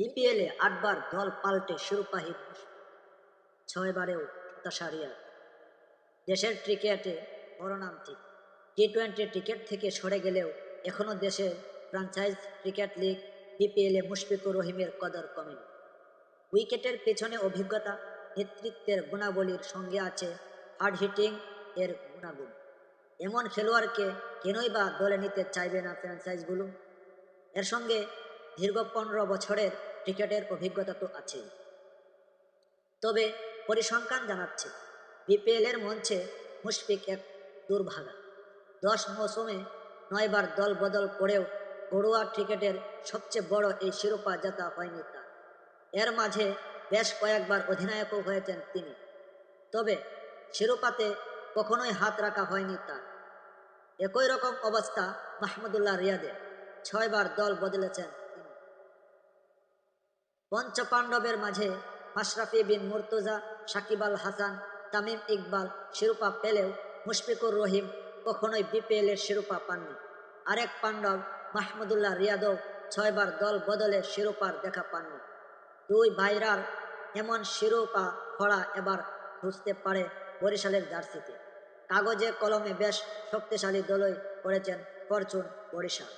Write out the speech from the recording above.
বিপিএলে ৮ বার দল পাল্টে শিরোপাহীন, ৬ বারেও হতাশা রিয়াদ। দেশের ক্রিকেটে বড় নাম ঠিক, টি-20 ক্রিকেট থেকে সরে গেলেও এখনও দেশের ফ্র্যাঞ্চাইজ ক্রিকেট লিগ বিপিএলে মুশফিকুর রহিমের কদর কমেনি। উইকেটের পেছনে অভিজ্ঞতা, নেতৃত্বের গুণাবলীর সঙ্গে আছে হার্ড হিটিং এর গুণাগুণ। এমন খেলোয়াড়কে কেনই বা দলে নিতে চাইবে না ফ্র্যাঞ্চাইজগুলো? এর সঙ্গে দীর্ঘ 15 বছরের ক্রিকেটের অভিজ্ঞতা তো আছেই। তবে পরিসংখ্যান জানাচ্ছে বিপিএলের মঞ্চে মুশফিক এক দুর্ভাগা। 10 মৌসুমে 9 বার দল বদল করেও ঘরোয়া ক্রিকেটের সবচেয়ে বড় এই শিরোপা জেতা হয়নি তার। এর মাঝে বেশ কয়েকবার অধিনায়কও হয়েছেন তিনি, তবে শিরোপাতে কখনোই হাত রাখা হয়নি তার। একই রকম অবস্থা মাহমুদুল্লাহ রিয়াদের, 6 বার দল বদলেছেন তিনি। পঞ্চপাণ্ডবের মাঝে মাশরাফি বিন মুর্তজা, সাকিব আল হাসান, তামিম ইকবাল শিরোপা পেলেও মুশফিকুর রহিম কখনোই বিপিএলের শিরোপা পাননি। আরেক পাণ্ডব মাহমুদুল্লাহ রিয়াদও 6 বার দল বদলে শিরোপার দেখা পাননি। দুই ভাইরার এমন শিরোপা খরা এবার খুঁজতে পারে বরিশালের জার্সিতে। কাগজে কলমে বেশ শক্তিশালী দলই করেছেন ফরচুন বরিশাল।